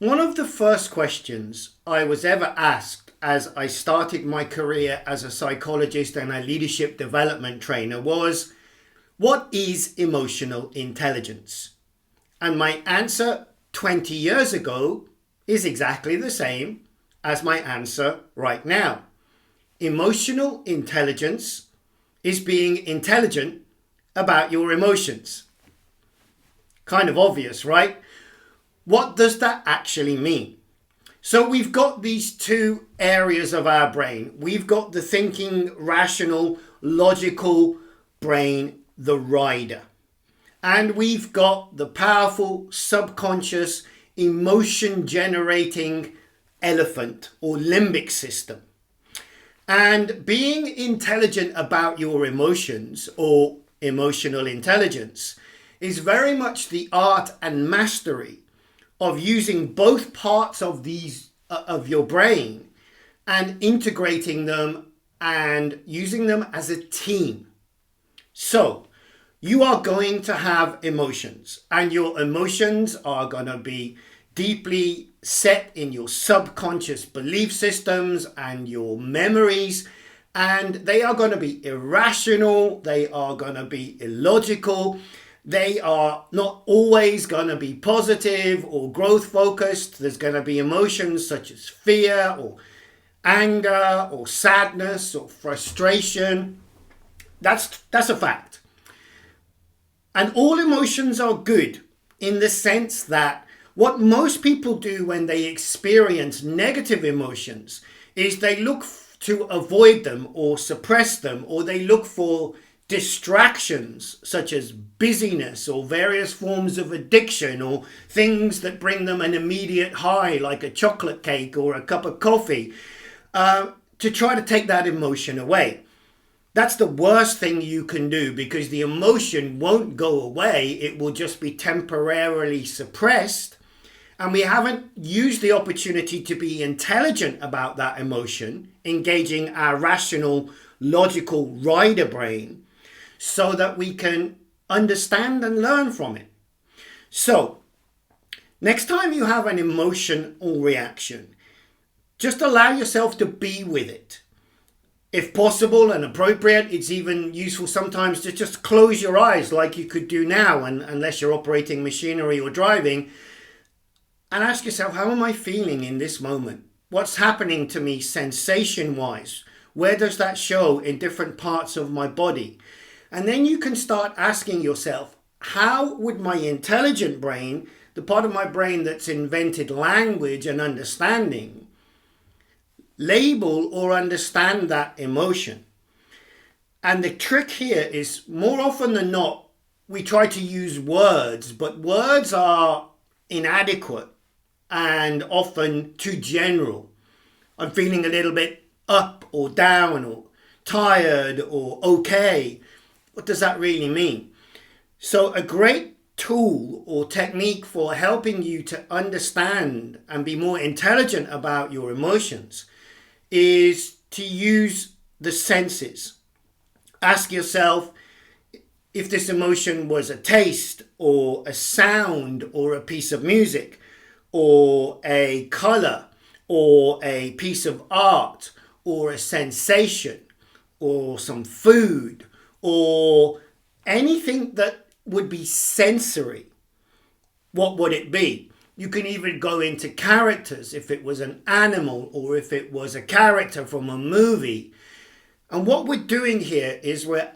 One of the first questions I was ever asked as I started my career as a psychologist and a leadership development trainer was, what is emotional intelligence? And my answer 20 years ago is exactly the same as my answer right now. Emotional intelligence is being intelligent about your emotions. Kind of obvious, right? What does that actually mean? So we've got these two areas of our brain. We've got the thinking, rational, logical brain, the rider. And we've got the powerful, subconscious, emotion generating elephant or limbic system. And being intelligent about your emotions or emotional intelligence is very much the art and mastery of using both parts of these of your brain and integrating them and using them as a team. So you are going to have emotions, and your emotions are going to be deeply set in your subconscious belief systems and your memories, and they are going to be irrational, they are going to be illogical. They are not always going to be positive or growth focused. There's going to be emotions such as fear or anger or sadness or frustration. That's a fact. And all emotions are good in the sense that what most people do when they experience negative emotions is they look to avoid them or suppress them, or they look for distractions such as busyness or various forms of addiction or things that bring them an immediate high like a chocolate cake or a cup of coffee to try to take that emotion away. That's the worst thing you can do, because the emotion won't go away. It will just be temporarily suppressed. And we haven't used the opportunity to be intelligent about that emotion, engaging our rational, logical rider brain, so that we can understand and learn from it. So, next time you have an emotion or reaction, just allow yourself to be with it. If possible and appropriate, it's even useful sometimes to just close your eyes like you could do now, and unless you're operating machinery or driving, and ask yourself, how am I feeling in this moment? What's happening to me sensation-wise? Where does that show in different parts of my body? And then you can start asking yourself, how would my intelligent brain, the part of my brain that's invented language and understanding, label or understand that emotion? And the trick here is, more often than not, we try to use words, but words are inadequate and often too general. I'm feeling a little bit up or down or tired or okay. What does that really mean? So a great tool or technique for helping you to understand and be more intelligent about your emotions is to use the senses. Ask yourself if this emotion was a taste or a sound or a piece of music or a color or a piece of art or a sensation or some food or anything that would be sensory. What would it be? You can even go into characters, if it was an animal or if it was a character from a movie. And what we're doing here is we're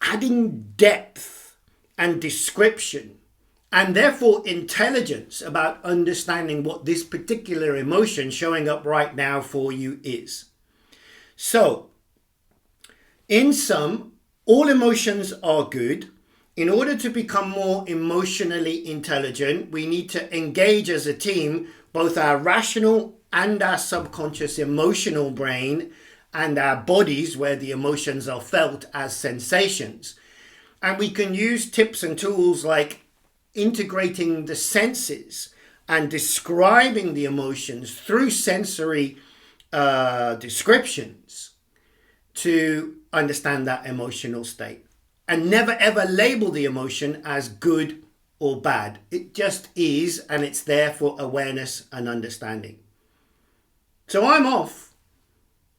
adding depth and description and therefore intelligence about understanding what this particular emotion showing up right now for you is. So, in sum, all emotions are good. In order to become more emotionally intelligent, we need to engage as a team, both our rational and our subconscious emotional brain and our bodies, where the emotions are felt as sensations. And we can use tips and tools like integrating the senses and describing the emotions through sensory descriptions to understand that emotional state. And never ever label the emotion as good or bad. It just is, and it's there for awareness and understanding. So I'm off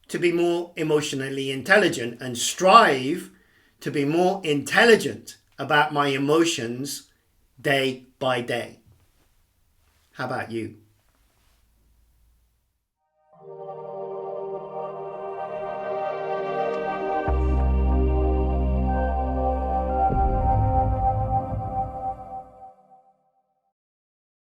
to be more emotionally intelligent and strive to be more intelligent about my emotions day by day. How about you?